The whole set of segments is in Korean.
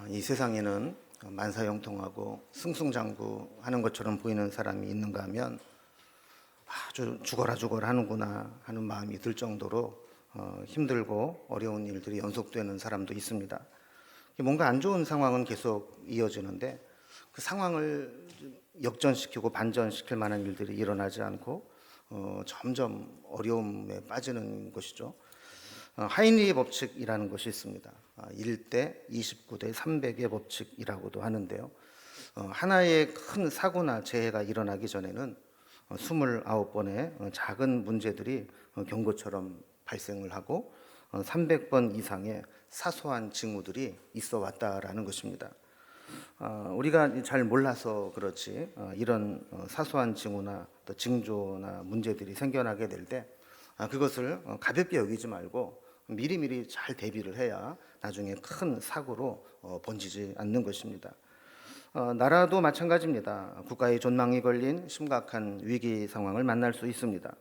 이 세상에는 만사형통하고 승승장구하는 것처럼 보이는 사람이 있는가 하면 아주 죽어라 죽어라 하는구나 하는 마음이 들 정도로 힘들고 어려운 일들이 연속되는 사람도 있습니다. 뭔가 안 좋은 상황은 계속 이어지는데 그 상황을 역전시키고 반전시킬 만한 일들이 일어나지 않고 점점 어려움에 빠지는 것이죠. 하인리의 법칙이라는 것이 있습니다. 1대 29대 300의 법칙이라고도 하는데요. 하나의 큰 사고나 재해가 일어나기 전에는 29번의 작은 문제들이 경고처럼 발생을 하고 300번 이상의 사소한 징후들이 있어 왔다라는 것입니다. 우리가 잘 몰라서 그렇지 이런 사소한 징후나 또 징조나 문제들이 생겨나게 될 때 그것을 가볍게 여기지 말고 미리미리 잘 대비를 해야 나중에 큰 사고로 번지지 않는 것입니다. 나라도 마찬가지입니다. 국가의 존망이 걸린 심각한 위기 상황을 만날 수 있습니다.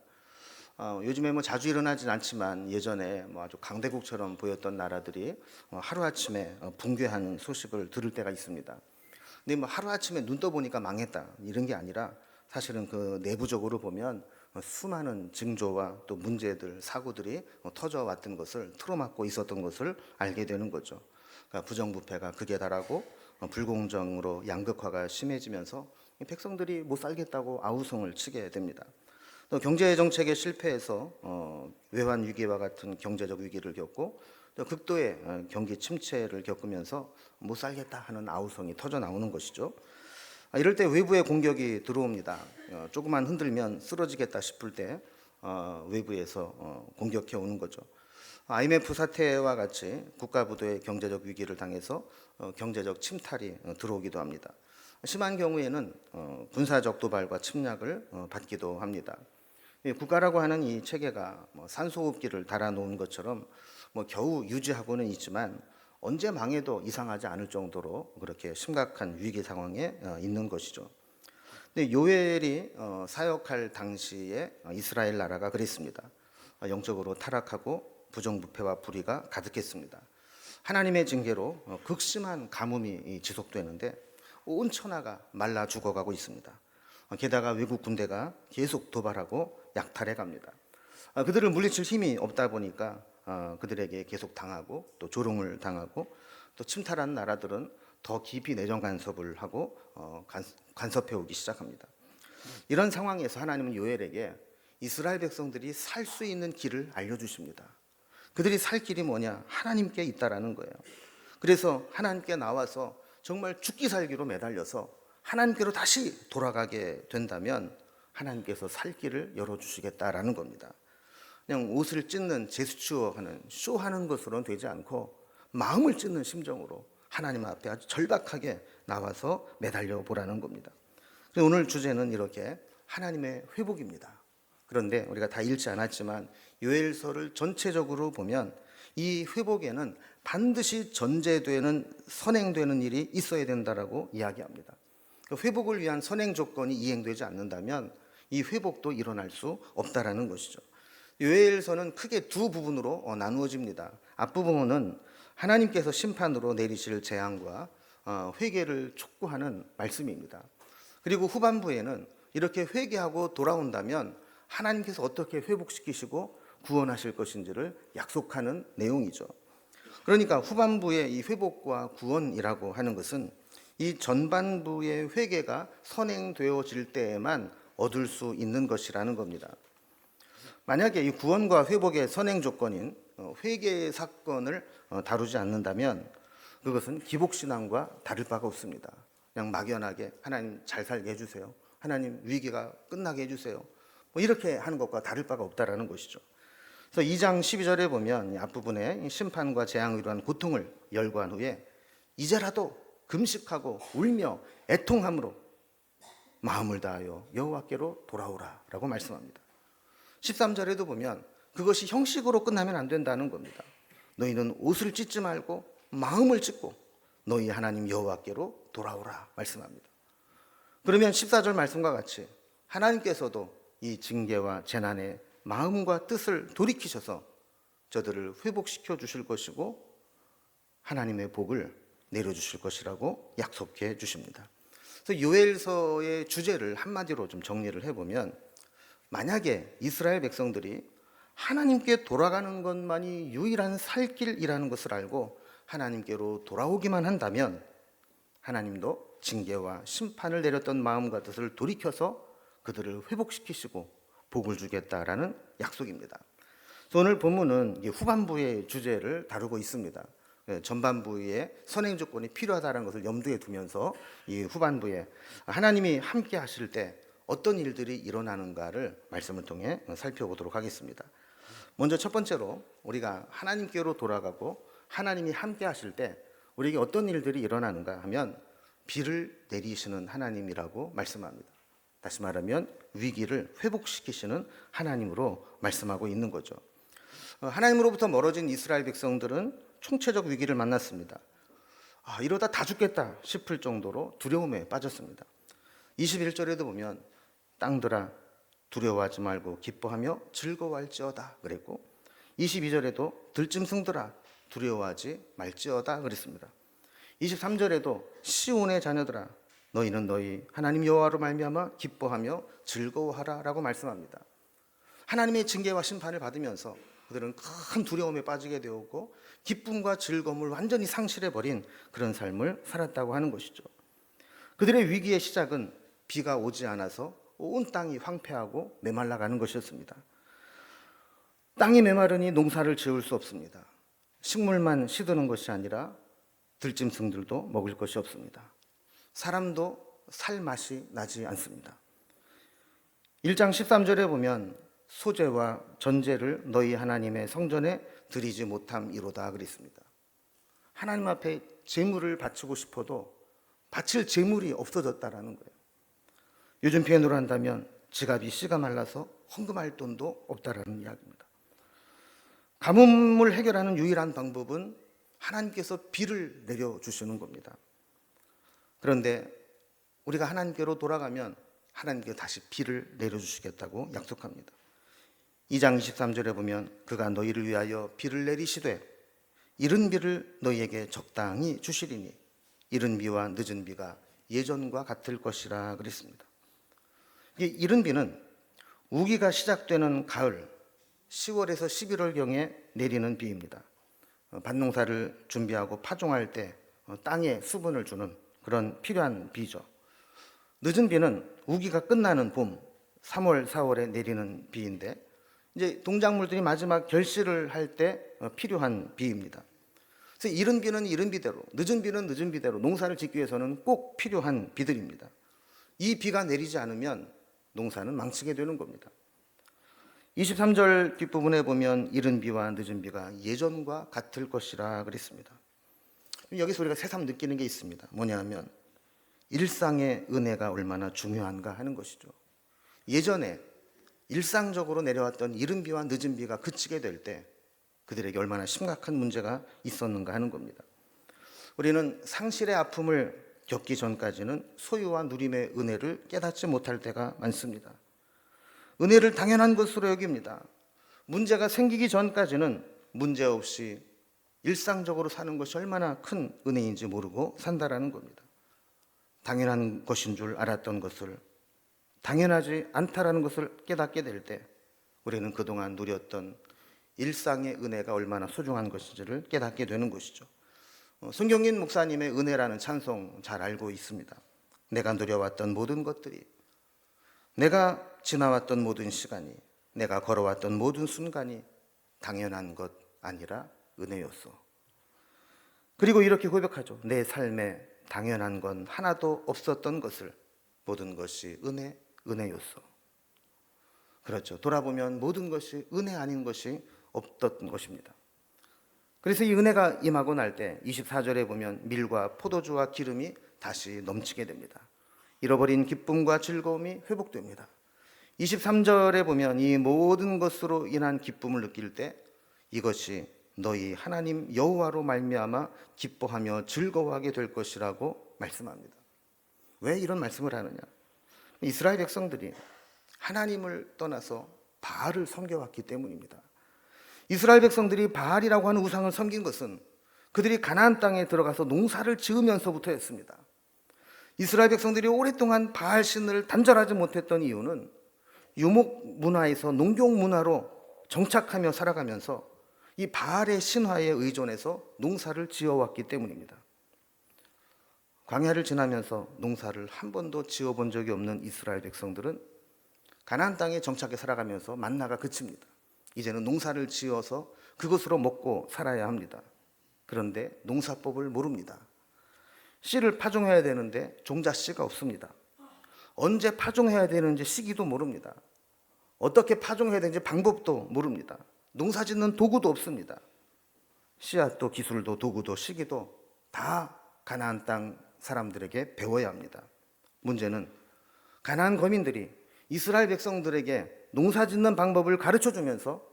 요즘에 자주 일어나진 않지만 예전에 아주 강대국처럼 보였던 나라들이 하루아침에 붕괴한 소식을 들을 때가 있습니다. 근데 하루아침에 눈 떠보니까 망했다 이런 게 아니라 사실은 그 내부적으로 보면 수많은 징조와 또 문제들, 사고들이 터져왔던 것을 틀어막고 있었던 것을 알게 되는 거죠. 그러니까 부정부패가 극에 달하고 불공정으로 양극화가 심해지면서 백성들이 못 살겠다고 아우성을 치게 됩니다. 또 경제정책의 실패에서 외환 위기와 같은 경제적 위기를 겪고 또 극도의 경기 침체를 겪으면서 못 살겠다 하는 아우성이 터져 나오는 것이죠. 이럴 때 외부의 공격이 들어옵니다. 조금만 흔들면 쓰러지겠다 싶을 때 외부에서 공격해 오는 거죠. IMF 사태와 같이 국가부도의 경제적 위기를 당해서 경제적 침탈이 들어오기도 합니다. 심한 경우에는 군사적 도발과 침략을 받기도 합니다. 국가라고 하는 이 체계가 산소호흡기를 달아놓은 것처럼 겨우 유지하고는 있지만 언제 망해도 이상하지 않을 정도로 그렇게 심각한 위기 상황에 있는 것이죠. 근데 요엘이 사역할 당시에 이스라엘 나라가 그랬습니다. 영적으로 타락하고 부정부패와 불의가 가득했습니다. 하나님의 징계로 극심한 가뭄이 지속되는데 온 천하가 말라 죽어가고 있습니다. 게다가 외국 군대가 계속 도발하고 약탈해 갑니다. 그들을 물리칠 힘이 없다 보니까 그들에게 계속 당하고 또 조롱을 당하고 또 침탈한 나라들은 더 깊이 내정 간섭을 하고 간섭해 오기 시작합니다. 이런 상황에서 하나님은 요엘에게 이스라엘 백성들이 살 수 있는 길을 알려주십니다. 그들이 살 길이 뭐냐? 하나님께 있다라는 거예요. 그래서 하나님께 나와서 정말 죽기 살기로 매달려서 하나님께로 다시 돌아가게 된다면 하나님께서 살 길을 열어주시겠다라는 겁니다. 그냥 옷을 찢는 제스처하는 쇼하는 것으로는 되지 않고 마음을 찢는 심정으로 하나님 앞에 아주 절박하게 나와서 매달려 보라는 겁니다. 오늘 주제는 이렇게 하나님의 회복입니다. 그런데 우리가 다 읽지 않았지만 요엘서를 전체적으로 보면 이 회복에는 반드시 전제되는 선행되는 일이 있어야 된다라고 이야기합니다. 회복을 위한 선행 조건이 이행되지 않는다면 이 회복도 일어날 수 없다라는 것이죠. 요엘서는 크게 두 부분으로 나누어집니다. 앞부분은 하나님께서 심판으로 내리실 재앙과 회개를 촉구하는 말씀입니다. 그리고 후반부에는 이렇게 회개하고 돌아온다면 하나님께서 어떻게 회복시키시고 구원하실 것인지를 약속하는 내용이죠. 그러니까 후반부의 이 회복과 구원이라고 하는 것은 이 전반부의 회개가 선행되어질 때에만 얻을 수 있는 것이라는 겁니다. 만약에 이 구원과 회복의 선행 조건인 회개의 사건을 다루지 않는다면 그것은 기복신앙과 다를 바가 없습니다. 그냥 막연하게 하나님 잘 살게 해주세요. 하나님 위기가 끝나게 해주세요. 이렇게 하는 것과 다를 바가 없다라는 것이죠. 그래서 2장 12절에 보면 앞부분에 심판과 재앙으로 인한 고통을 열거한 후에 이제라도 금식하고 울며 애통함으로 마음을 다하여 여호와께로 돌아오라 라고 말씀합니다. 13절에도 보면 그것이 형식으로 끝나면 안 된다는 겁니다. 너희는 옷을 찢지 말고 마음을 찢고 너희 하나님 여호와께로 돌아오라 말씀합니다. 그러면 14절 말씀과 같이 하나님께서도 이 징계와 재난의 마음과 뜻을 돌이키셔서 저들을 회복시켜 주실 것이고 하나님의 복을 내려주실 것이라고 약속해 주십니다. 그래서 요엘서의 주제를 한마디로 좀 정리를 해보면, 만약에 이스라엘 백성들이 하나님께 돌아가는 것만이 유일한 살 길이라는 것을 알고 하나님께로 돌아오기만 한다면 하나님도 징계와 심판을 내렸던 마음과 뜻을 돌이켜서 그들을 회복시키시고 복을 주겠다라는 약속입니다. 오늘 본문은 후반부의 주제를 다루고 있습니다. 전반부에 선행 조건이 필요하다는 것을 염두에 두면서 이 후반부에 하나님이 함께 하실 때 어떤 일들이 일어나는가를 말씀을 통해 살펴보도록 하겠습니다. 먼저 첫 번째로 우리가 하나님께로 돌아가고 하나님이 함께 하실 때 우리에게 어떤 일들이 일어나는가 하면 비를 내리시는 하나님이라고 말씀합니다. 다시 말하면 위기를 회복시키시는 하나님으로 말씀하고 있는 거죠. 하나님으로부터 멀어진 이스라엘 백성들은 총체적 위기를 만났습니다. 이러다 다 죽겠다 싶을 정도로 두려움에 빠졌습니다. 21절에도 보면 땅들아 두려워하지 말고 기뻐하며 즐거워할지어다 그랬고, 22절에도 들짐승들아 두려워하지 말지어다 그랬습니다. 23절에도 시온의 자녀들아 너희는 너희 하나님 여호와로 말미암아 기뻐하며 즐거워하라라고 말씀합니다. 하나님의 징계와 심판을 받으면서 그들은 큰 두려움에 빠지게 되었고 기쁨과 즐거움을 완전히 상실해버린 그런 삶을 살았다고 하는 것이죠. 그들의 위기의 시작은 비가 오지 않아서 온 땅이 황폐하고 메말라가는 것이었습니다. 땅이 메마르니 농사를 지을 수 없습니다. 식물만 시드는 것이 아니라 들짐승들도 먹을 것이 없습니다. 사람도 살 맛이 나지 않습니다. 1장 13절에 보면 소제와 전제를 너희 하나님의 성전에 드리지 못함이로다 그랬습니다. 하나님 앞에 제물을 바치고 싶어도 바칠 제물이 없어졌다라는 거예요. 요즘 표현으로 한다면 지갑이 씨가 말라서 헌금할 돈도 없다라는 이야기입니다. 가뭄을 해결하는 유일한 방법은 하나님께서 비를 내려주시는 겁니다. 그런데 우리가 하나님께로 돌아가면 하나님께서 다시 비를 내려주시겠다고 약속합니다. 2장 23절에 보면 그가 너희를 위하여 비를 내리시되 이른 비를 너희에게 적당히 주시리니 이른 비와 늦은 비가 예전과 같을 것이라 그랬습니다. 이 이른 비는 우기가 시작되는 가을 10월에서 11월경에 내리는 비입니다. 밭농사를 준비하고 파종할 때 땅에 수분을 주는 그런 필요한 비죠. 늦은 비는 우기가 끝나는 봄 3월, 4월에 내리는 비인데 이제 동작물들이 마지막 결실을 할 때 필요한 비입니다. 그래서 이른 비는 이른 비대로, 늦은 비는 늦은 비대로 농사를 짓기 위해서는 꼭 필요한 비들입니다. 이 비가 내리지 않으면 농사는 망치게 되는 겁니다. 23절 뒷부분에 보면 이른 비와 늦은 비가 예전과 같을 것이라 그랬습니다. 여기서 우리가 새삼 느끼는 게 있습니다. 뭐냐면 일상의 은혜가 얼마나 중요한가 하는 것이죠. 예전에 일상적으로 내려왔던 이른 비와 늦은 비가 그치게 될 때 그들에게 얼마나 심각한 문제가 있었는가 하는 겁니다. 우리는 상실의 아픔을 겪기 전까지는 소유와 누림의 은혜를 깨닫지 못할 때가 많습니다. 은혜를 당연한 것으로 여깁니다. 문제가 생기기 전까지는 문제없이 일상적으로 사는 것이 얼마나 큰 은혜인지 모르고 산다라는 겁니다. 당연한 것인 줄 알았던 것을 당연하지 않다라는 것을 깨닫게 될 때 우리는 그동안 누렸던 일상의 은혜가 얼마나 소중한 것인지를 깨닫게 되는 것이죠. 손경인 목사님의 은혜라는 찬송 잘 알고 있습니다. 내가 누려왔던 모든 것들이, 내가 지나왔던 모든 시간이, 내가 걸어왔던 모든 순간이 당연한 것 아니라 은혜였어. 그리고 이렇게 고백하죠. 내 삶에 당연한 건 하나도 없었던 것을 모든 것이 은혜였어. 그렇죠. 돌아보면 모든 것이 은혜 아닌 것이 없던 것입니다. 그래서 이 은혜가 임하고 날 때 24절에 보면 밀과 포도주와 기름이 다시 넘치게 됩니다. 잃어버린 기쁨과 즐거움이 회복됩니다. 23절에 보면 이 모든 것으로 인한 기쁨을 느낄 때 이것이 너희 하나님 여호와로 말미암아 기뻐하며 즐거워하게 될 것이라고 말씀합니다. 왜 이런 말씀을 하느냐? 이스라엘 백성들이 하나님을 떠나서 바알을 섬겨왔기 때문입니다. 이스라엘 백성들이 바알이라고 하는 우상을 섬긴 것은 그들이 가나안 땅에 들어가서 농사를 지으면서부터였습니다. 이스라엘 백성들이 오랫동안 바알 신을 단절하지 못했던 이유는 유목 문화에서 농경 문화로 정착하며 살아가면서 이 바알의 신화에 의존해서 농사를 지어왔기 때문입니다. 광야를 지나면서 농사를 한 번도 지어본 적이 없는 이스라엘 백성들은 가나안 땅에 정착해 살아가면서 만나가 그칩니다. 이제는 농사를 지어서 그것으로 먹고 살아야 합니다. 그런데 농사법을 모릅니다. 씨를 파종해야 되는데 종자씨가 없습니다. 언제 파종해야 되는지 시기도 모릅니다. 어떻게 파종해야 되는지 방법도 모릅니다. 농사 짓는 도구도 없습니다. 씨앗도 기술도 도구도 시기도 다 가나안 땅 사람들에게 배워야 합니다. 문제는 가나안 거민들이 이스라엘 백성들에게 농사 짓는 방법을 가르쳐 주면서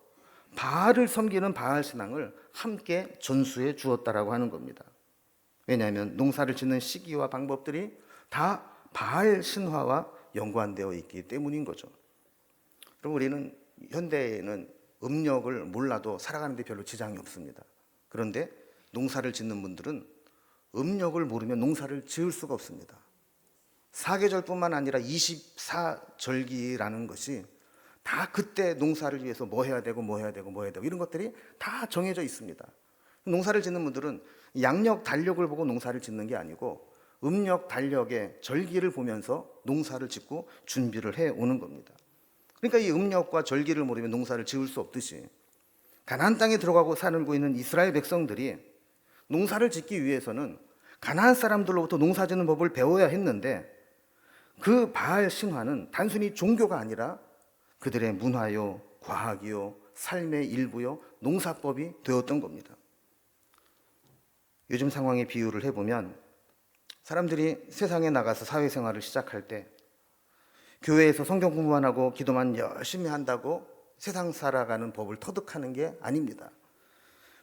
바알을 섬기는 바알 신앙을 함께 전수해 주었다라고 하는 겁니다. 왜냐하면 농사를 짓는 시기와 방법들이 다 바알 신화와 연관되어 있기 때문인 거죠. 그럼 우리는 현대에는 음력을 몰라도 살아가는 데 별로 지장이 없습니다. 그런데 농사를 짓는 분들은 음력을 모르면 농사를 지을 수가 없습니다. 사계절뿐만 아니라 24절기라는 것이 다 그때 농사를 위해서 뭐 해야 되고 이런 것들이 다 정해져 있습니다. 농사를 짓는 분들은 양력, 달력을 보고 농사를 짓는 게 아니고 음력, 달력의 절기를 보면서 농사를 짓고 준비를 해 오는 겁니다. 그러니까 이 음력과 절기를 모르면 농사를 지을 수 없듯이 가나안 땅에 들어가고 살고 있는 이스라엘 백성들이 농사를 짓기 위해서는 가나안 사람들로부터 농사 짓는 법을 배워야 했는데 그 바알 신화는 단순히 종교가 아니라 그들의 문화요, 과학이요, 삶의 일부요, 농사법이 되었던 겁니다. 요즘 상황에 비유를 해보면 사람들이 세상에 나가서 사회생활을 시작할 때 교회에서 성경 공부만 하고 기도만 열심히 한다고 세상 살아가는 법을 터득하는 게 아닙니다.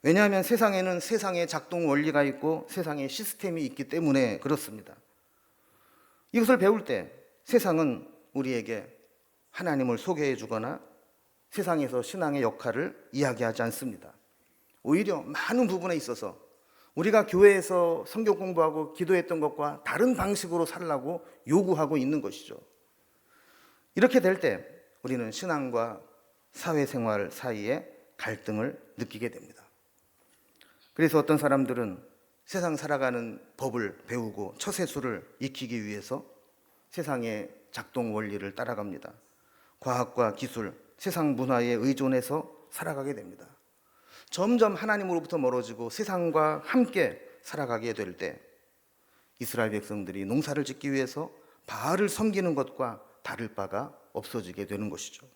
왜냐하면 세상에는 세상의 작동 원리가 있고 세상의 시스템이 있기 때문에 그렇습니다. 이것을 배울 때 세상은 우리에게 하나님을 소개해 주거나 세상에서 신앙의 역할을 이야기하지 않습니다. 오히려 많은 부분에 있어서 우리가 교회에서 성경 공부하고 기도했던 것과 다른 방식으로 살라고 요구하고 있는 것이죠. 이렇게 될 때 우리는 신앙과 사회생활 사이에 갈등을 느끼게 됩니다. 그래서 어떤 사람들은 세상 살아가는 법을 배우고 처세술을 익히기 위해서 세상의 작동 원리를 따라갑니다. 과학과 기술, 세상 문화에 의존해서 살아가게 됩니다. 점점 하나님으로부터 멀어지고 세상과 함께 살아가게 될 때 이스라엘 백성들이 농사를 짓기 위해서 바알을 섬기는 것과 다를 바가 없어지게 되는 것이죠.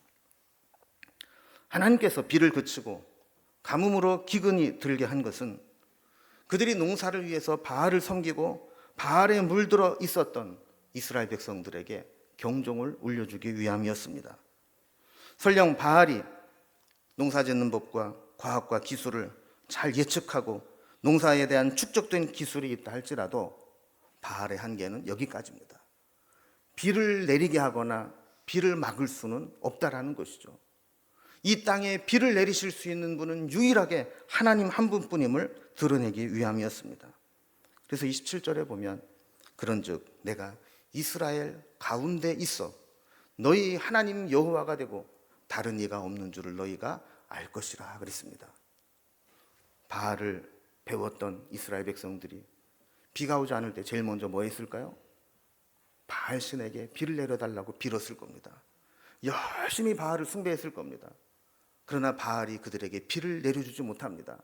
하나님께서 비를 그치고 가뭄으로 기근이 들게 한 것은 그들이 농사를 위해서 바알을 섬기고 바알에 물들어 있었던 이스라엘 백성들에게 경종을 울려주기 위함이었습니다. 설령 바알이 농사짓는 법과 과학과 기술을 잘 예측하고 농사에 대한 축적된 기술이 있다 할지라도 바알의 한계는 여기까지입니다. 비를 내리게 하거나 비를 막을 수는 없다라는 것이죠. 이 땅에 비를 내리실 수 있는 분은 유일하게 하나님 한 분뿐임을 드러내기 위함이었습니다. 그래서 27절에 보면 그런즉 내가 이스라엘 가운데 있어 너희 하나님 여호와가 되고 다른 이가 없는 줄을 너희가 알 것이라 그랬습니다. 바알을 배웠던 이스라엘 백성들이 비가 오지 않을 때 제일 먼저 뭐 했을까요? 바알 신에게 비를 내려달라고 빌었을 겁니다. 열심히 바알을 숭배했을 겁니다. 그러나 바알이 그들에게 비를 내려주지 못합니다.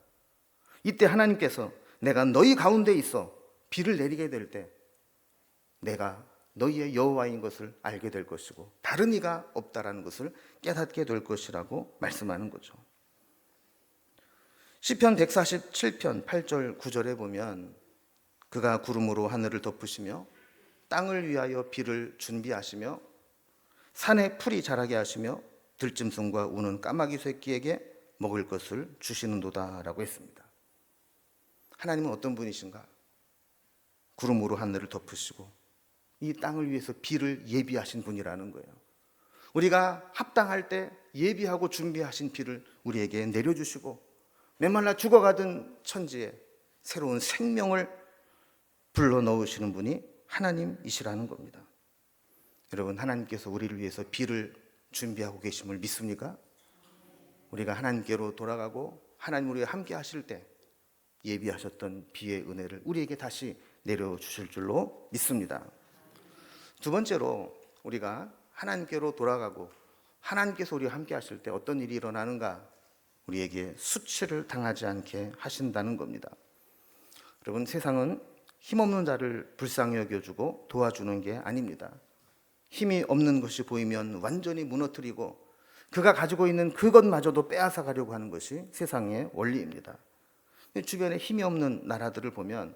이때 하나님께서 내가 너희 가운데 있어 비를 내리게 될 때 내가 너희의 여호와인 것을 알게 될 것이고 다른 이가 없다라는 것을 깨닫게 될 것이라고 말씀하는 거죠. 시편 147편 8절 9절에 보면 그가 구름으로 하늘을 덮으시며 땅을 위하여 비를 준비하시며 산에 풀이 자라게 하시며 들짐승과 우는 까마귀 새끼에게 먹을 것을 주시는도다라고 했습니다. 하나님은 어떤 분이신가? 구름으로 하늘을 덮으시고 이 땅을 위해서 비를 예비하신 분이라는 거예요. 우리가 합당할 때 예비하고 준비하신 비를 우리에게 내려주시고 메말라 죽어가던 천지에 새로운 생명을 불러넣으시는 분이 하나님이시라는 겁니다. 여러분, 하나님께서 우리를 위해서 비를 준비하고 계심을 믿습니까? 우리가 하나님께로 돌아가고 하나님 우리와 함께 하실 때 예비하셨던 비의 은혜를 우리에게 다시 내려주실 줄로 믿습니다. 두 번째로, 우리가 하나님께로 돌아가고 하나님께서 우리와 함께 하실 때 어떤 일이 일어나는가? 우리에게 수치를 당하지 않게 하신다는 겁니다. 여러분, 세상은 힘없는 자를 불쌍히 여겨주고 도와주는 게 아닙니다. 힘이 없는 것이 보이면 완전히 무너뜨리고 그가 가지고 있는 그것마저도 빼앗아 가려고 하는 것이 세상의 원리입니다. 주변에 힘이 없는 나라들을 보면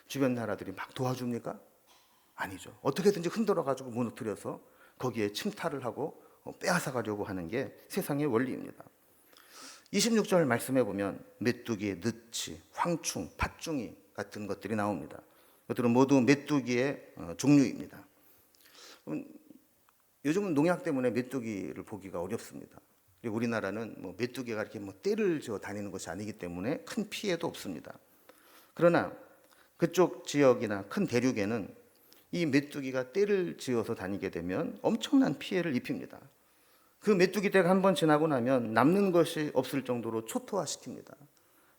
주변 나라들이 막 도와줍니까? 아니죠. 어떻게든지 흔들어 가지고 무너뜨려서 거기에 침탈을 하고 빼앗아 가려고 하는 게 세상의 원리입니다. 26절 말씀해 보면 메뚜기, 느치, 황충, 팥중이 같은 것들이 나옵니다. 이것들은 모두 메뚜기의 종류입니다. 요즘은 농약 때문에 메뚜기를 보기가 어렵습니다. 그리고 우리나라는 메뚜기가 이렇게 떼를 지어 다니는 것이 아니기 때문에 큰 피해도 없습니다. 그러나 그쪽 지역이나 큰 대륙에는 이 메뚜기가 떼를 지어서 다니게 되면 엄청난 피해를 입힙니다. 그 메뚜기 떼가 한번 지나고 나면 남는 것이 없을 정도로 초토화시킵니다.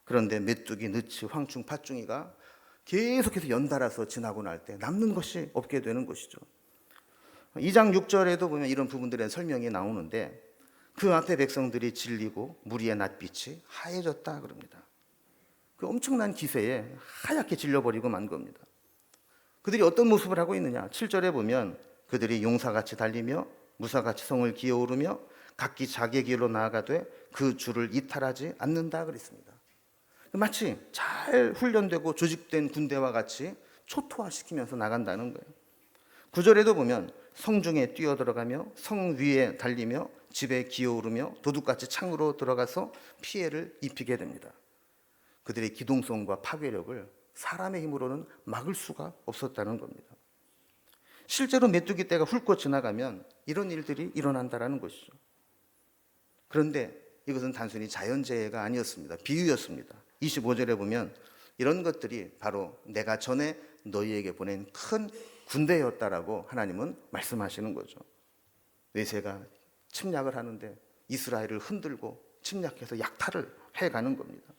그런데 메뚜기, 느치, 황충, 팥중이가 계속해서 연달아서 지나고 날 때 남는 것이 없게 되는 것이죠. 2장 6절에도 보면 이런 부분들의 설명이 나오는데 그 앞에 백성들이 질리고 무리의 낯빛이 하얘졌다 그럽니다. 그 엄청난 기세에 하얗게 질려버리고 만 겁니다. 그들이 어떤 모습을 하고 있느냐? 7절에 보면 그들이 용사같이 달리며 무사같이 성을 기어오르며 각기 자기 길로 나아가되 그 주를 이탈하지 않는다 그랬습니다. 마치 잘 훈련되고 조직된 군대와 같이 초토화시키면서 나간다는 거예요. 9절에도 보면 성중에 뛰어들어가며 성 위에 달리며 집에 기어오르며 도둑같이 창으로 들어가서 피해를 입히게 됩니다. 그들의 기동성과 파괴력을 사람의 힘으로는 막을 수가 없었다는 겁니다. 실제로 메뚜기 떼가 훑고 지나가면 이런 일들이 일어난다는 것이죠. 그런데 이것은 단순히 자연재해가 아니었습니다. 비유였습니다. 25절에 보면 이런 것들이 바로 내가 전에 너희에게 보낸 큰 군대였다라고 하나님은 말씀하시는 거죠. 외세가 침략을 하는데 이스라엘을 흔들고 침략해서 약탈을 해가는 겁니다.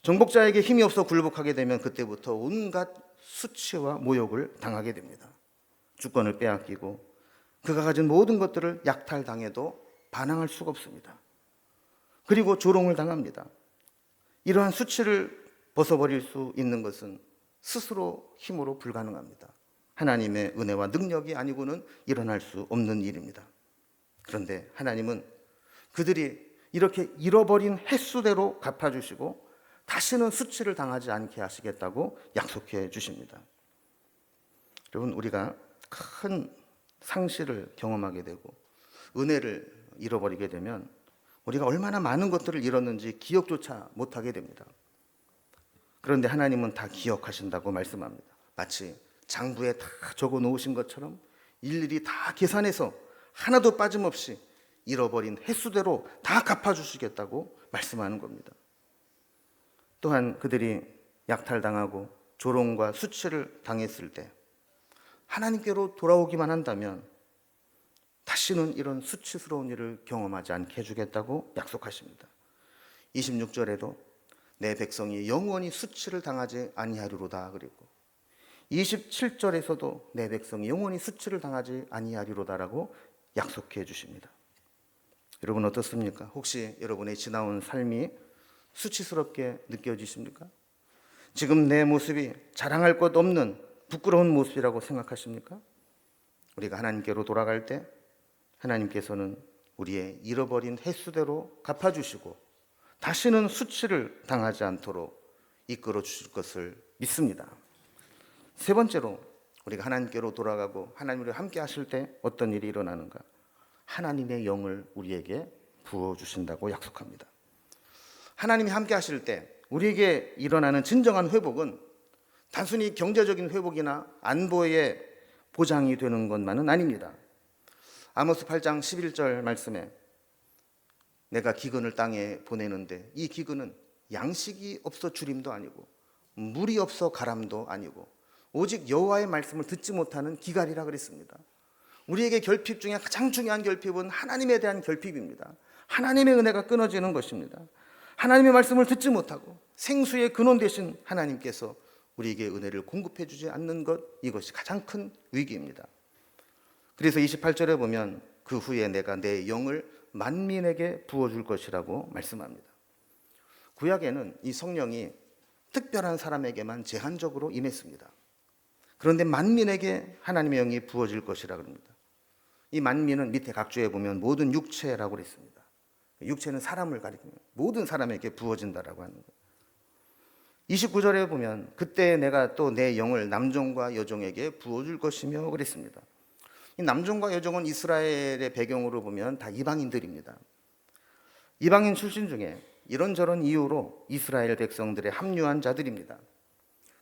정복자에게 힘이 없어 굴복하게 되면 그때부터 온갖 수치와 모욕을 당하게 됩니다. 주권을 빼앗기고 그가 가진 모든 것들을 약탈당해도 반항할 수가 없습니다. 그리고 조롱을 당합니다. 이러한 수치를 벗어버릴 수 있는 것은 스스로 힘으로 불가능합니다. 하나님의 은혜와 능력이 아니고는 일어날 수 없는 일입니다. 그런데 하나님은 그들이 이렇게 잃어버린 횟수대로 갚아주시고 다시는 수치를 당하지 않게 하시겠다고 약속해 주십니다. 여러분, 우리가 큰 상실을 경험하게 되고 은혜를 잃어버리게 되면 우리가 얼마나 많은 것들을 잃었는지 기억조차 못하게 됩니다. 그런데 하나님은 다 기억하신다고 말씀합니다. 마치 장부에 다 적어 놓으신 것처럼 일일이 다 계산해서 하나도 빠짐없이 잃어버린 횟수대로 다 갚아주시겠다고 말씀하는 겁니다. 또한 그들이 약탈당하고 조롱과 수치를 당했을 때 하나님께로 돌아오기만 한다면 다시는 이런 수치스러운 일을 경험하지 않게 해주겠다고 약속하십니다. 26절에도 내 백성이 영원히 수치를 당하지 아니하리로다 그리고 27절에서도 내 백성이 영원히 수치를 당하지 아니하리로다라고 약속해 주십니다. 여러분 어떻습니까? 혹시 여러분의 지나온 삶이 수치스럽게 느껴지십니까? 지금 내 모습이 자랑할 것 없는 부끄러운 모습이라고 생각하십니까? 우리가 하나님께로 돌아갈 때 하나님께서는 우리의 잃어버린 횟수대로 갚아주시고 다시는 수치를 당하지 않도록 이끌어 주실 것을 믿습니다. 세 번째로, 우리가 하나님께로 돌아가고 하나님과 함께 하실 때 어떤 일이 일어나는가? 하나님의 영을 우리에게 부어주신다고 약속합니다. 하나님이 함께 하실 때 우리에게 일어나는 진정한 회복은 단순히 경제적인 회복이나 안보의 보장이 되는 것만은 아닙니다. 아모스 8장 11절 말씀에 내가 기근을 땅에 보내는데 이 기근은 양식이 없어 주림도 아니고 물이 없어 가람도 아니고 오직 여호와의 말씀을 듣지 못하는 기갈이라 그랬습니다. 우리에게 결핍 중에 가장 중요한 결핍은 하나님에 대한 결핍입니다. 하나님의 은혜가 끊어지는 것입니다. 하나님의 말씀을 듣지 못하고 생수의 근원 되신 하나님께서 우리에게 은혜를 공급해 주지 않는 것, 이것이 가장 큰 위기입니다. 그래서 28절에 보면 그 후에 내가 내 영을 만민에게 부어줄 것이라고 말씀합니다. 구약에는 이 성령이 특별한 사람에게만 제한적으로 임했습니다. 그런데 만민에게 하나님의 영이 부어질 것이라고 합니다. 이 만민은 밑에 각주에 보면 모든 육체라고 그랬습니다. 육체는 사람을 가리키는 모든 사람에게 부어진다라고 하는 거예요. 29절에 보면 그때 내가 또 내 영을 남종과 여종에게 부어줄 것이며 그랬습니다. 이 남종과 여종은 이스라엘의 배경으로 보면 다 이방인들입니다. 이방인 출신 중에 이런저런 이유로 이스라엘 백성들에 합류한 자들입니다.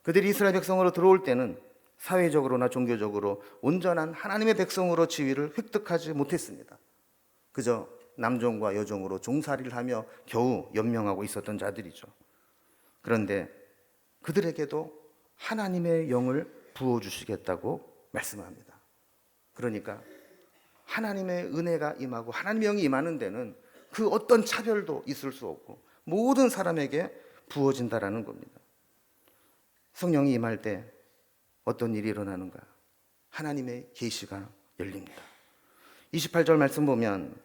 그들이 이스라엘 백성으로 들어올 때는 사회적으로나 종교적으로 온전한 하나님의 백성으로 지위를 획득하지 못했습니다. 그저 남종과 여종으로 종살이를 하며 겨우 연명하고 있었던 자들이죠. 그런데 그들에게도 하나님의 영을 부어주시겠다고 말씀합니다. 그러니까 하나님의 은혜가 임하고 하나님의 영이 임하는 데는 그 어떤 차별도 있을 수 없고 모든 사람에게 부어진다라는 겁니다. 성령이 임할 때 어떤 일이 일어나는가? 하나님의 계시가 열립니다. 28절 말씀 보면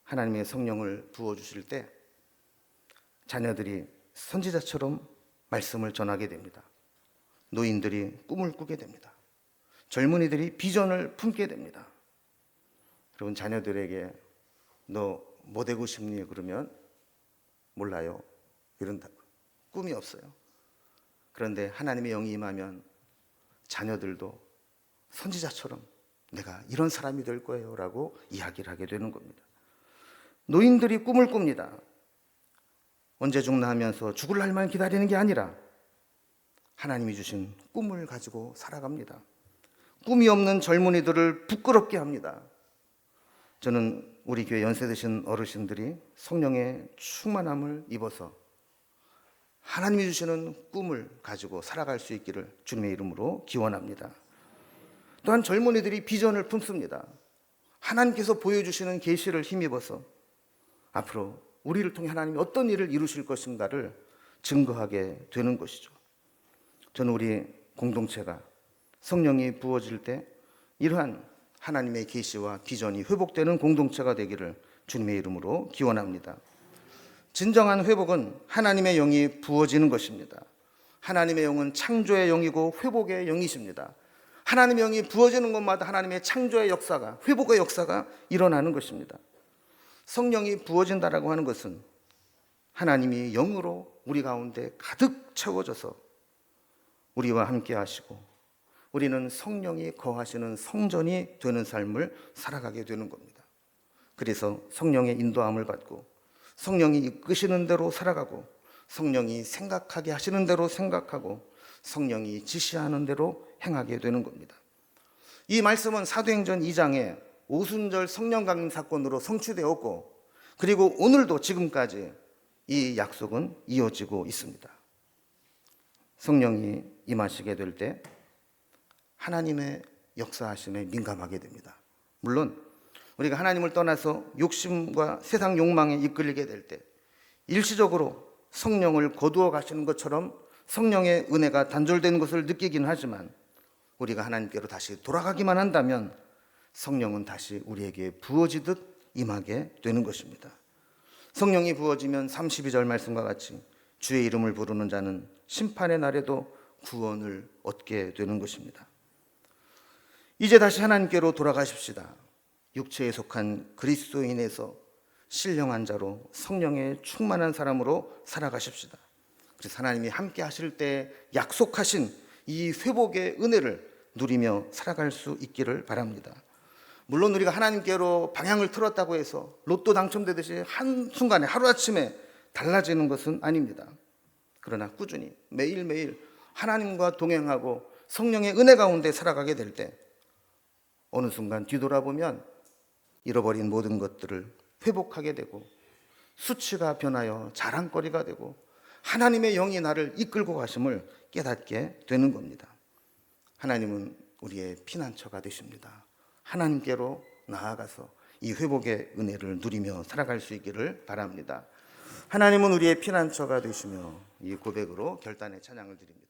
하나님의 성령을 부어주실 때 자녀들이 선지자처럼 말씀을 전하게 됩니다. 노인들이 꿈을 꾸게 됩니다. 젊은이들이 비전을 품게 됩니다. 여러분, 자녀들에게 너 뭐 되고 싶니? 그러면 몰라요, 이런다. 꿈이 없어요. 그런데 하나님의 영이 임하면 자녀들도 선지자처럼 내가 이런 사람이 될 거예요 라고 이야기를 하게 되는 겁니다. 노인들이 꿈을 꿉니다. 언제 죽나 하면서 죽을 날만 기다리는 게 아니라 하나님이 주신 꿈을 가지고 살아갑니다. 꿈이 없는 젊은이들을 부끄럽게 합니다. 저는 우리 교회 연세 드신 어르신들이 성령의 충만함을 입어서 하나님이 주시는 꿈을 가지고 살아갈 수 있기를 주님의 이름으로 기원합니다. 또한 젊은이들이 비전을 품습니다. 하나님께서 보여주시는 계시를 힘입어서 앞으로 우리를 통해 하나님이 어떤 일을 이루실 것인가를 증거하게 되는 것이죠. 저는 우리 공동체가 성령이 부어질 때 이러한 하나님의 계시와 비전이 회복되는 공동체가 되기를 주님의 이름으로 기원합니다. 진정한 회복은 하나님의 영이 부어지는 것입니다. 하나님의 영은 창조의 영이고 회복의 영이십니다. 하나님의 영이 부어지는 곳마다 하나님의 창조의 역사가, 회복의 역사가 일어나는 것입니다. 성령이 부어진다라고 하는 것은 하나님이 영으로 우리 가운데 가득 채워져서 우리와 함께 하시고 우리는 성령이 거하시는 성전이 되는 삶을 살아가게 되는 겁니다. 그래서 성령의 인도함을 받고 성령이 이끄시는 대로 살아가고 성령이 생각하게 하시는 대로 생각하고 성령이 지시하는 대로 행하게 되는 겁니다. 이 말씀은 사도행전 2장에 오순절 성령 강림 사건으로 성취되었고 그리고 오늘도 지금까지 이 약속은 이어지고 있습니다. 성령이 임하시게 될 때 하나님의 역사하심에 민감하게 됩니다. 물론 우리가 하나님을 떠나서 욕심과 세상 욕망에 이끌리게 될 때 일시적으로 성령을 거두어 가시는 것처럼 성령의 은혜가 단절되는 것을 느끼긴 하지만 우리가 하나님께로 다시 돌아가기만 한다면 성령은 다시 우리에게 부어지듯 임하게 되는 것입니다. 성령이 부어지면 32절 말씀과 같이 주의 이름을 부르는 자는 심판의 날에도 구원을 얻게 되는 것입니다. 이제 다시 하나님께로 돌아가십시다. 육체에 속한 그리스도인에서 신령한 자로 성령의 충만한 사람으로 살아가십시다. 그래서 하나님이 함께 하실 때 약속하신 이 회복의 은혜를 누리며 살아갈 수 있기를 바랍니다. 물론 우리가 하나님께로 방향을 틀었다고 해서 로또 당첨되듯이 한순간에 하루아침에 달라지는 것은 아닙니다. 그러나 꾸준히 매일매일 하나님과 동행하고 성령의 은혜 가운데 살아가게 될 때 어느 순간 뒤돌아보면 잃어버린 모든 것들을 회복하게 되고 수치가 변하여 자랑거리가 되고 하나님의 영이 나를 이끌고 가심을 깨닫게 되는 겁니다. 하나님은 우리의 피난처가 되십니다. 하나님께로 나아가서 이 회복의 은혜를 누리며 살아갈 수 있기를 바랍니다. 하나님은 우리의 피난처가 되시며, 이 고백으로 결단의 찬양을 드립니다.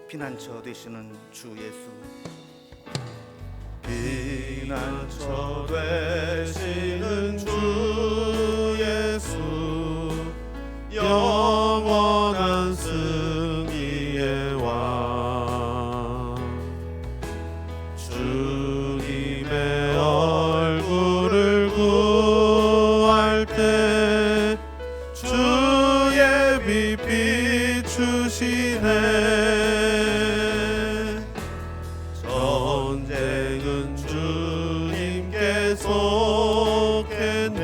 피난처 되시는 주 예수, 피난처 되시는 주 예수, 영원한 승리의 왕, 주님의 얼굴을 구할 때 주의 빛 비추시네. 전쟁은 주님께 속했네.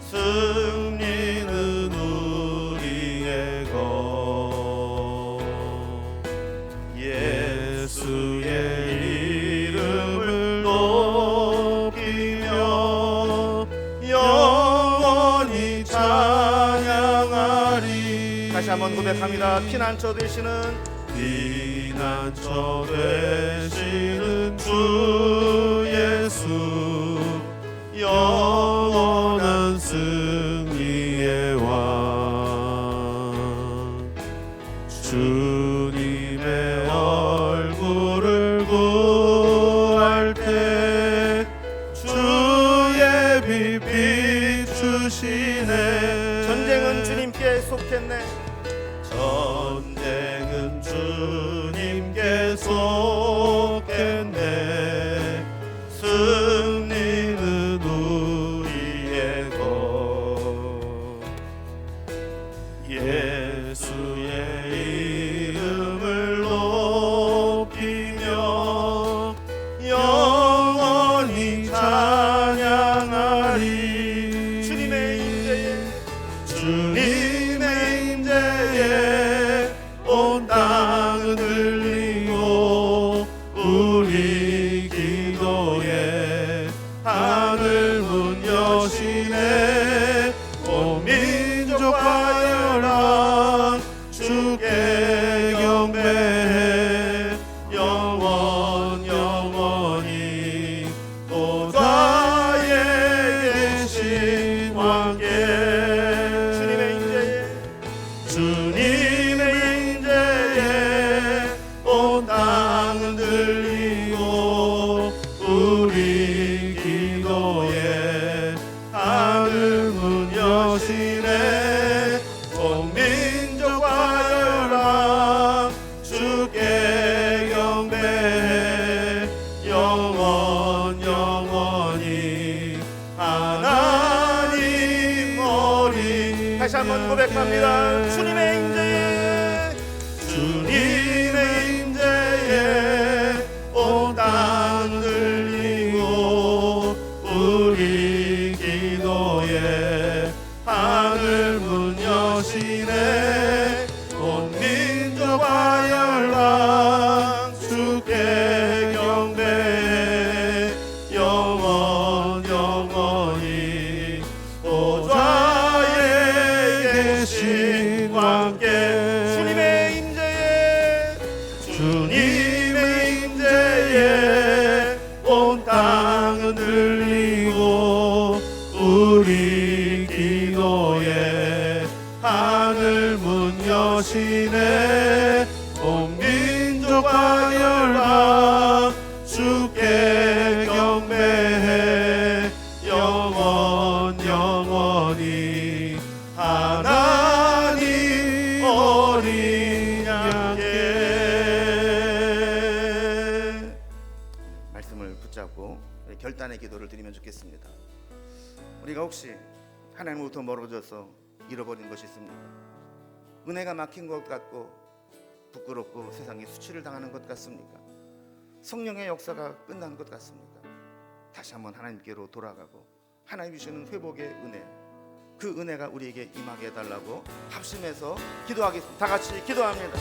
승리는 우리의 것. 예수의 이름을 높이며 영원히 찬양하리. 다시 한번 고백합니다. 피난처 되시는 피난처 되시는 주 예수, 영원한 승리의 왕, 주님의 얼굴을 구할 때 주의 빛 비추시네. 전쟁은 주님께 속했네. 전쟁은 주님께 속했네. 승리는 우리의 것. 예수의 이름을 높이며 영원히 찬양하리. 주님의 임재에 주님의 임재에 온 땅은 들리고 우리 기도에 하늘 문 여시네. 온 민족과 열방 주께 경배해. 영원히 보좌에 계신 왕께. 주님의 임재에 온 땅은 들리고 우리 기도에 하늘 문 여시네. 온 민족과 열방 주께 경배해. 영원히 하나님 어린. 다시 한번 고백합니다. 주님의 임재에, 주님의 임재에 온 땅 들리고 우리 기도에 하늘 문 여시네. 온 민족과 열방 주께 경배해. 영원히 보좌에 계신 왕께. 주님의 임재에, 주님의 임재에 온 땅은 들리고 우리 기도에 하늘 문 여시네. 온 민족과 열방 주께 경배해. 영원히 하나님 어린 양께. 말씀을 붙잡고 결단의 기도를 드리면 좋겠습니다. 우리가 혹시 하나님으로부터 멀어져서 잃어버린 것이 있습니까? 은혜가 막힌 것 같고 부끄럽고 세상에 수치를 당하는 것 같습니까? 성령의 역사가 끝난 것 같습니까? 다시 한번 하나님께로 돌아가고 하나님 주시는 회복의 은혜, 그 은혜가 우리에게 임하게 해달라고 합심해서 기도하겠습니다. 다 같이 기도합니다.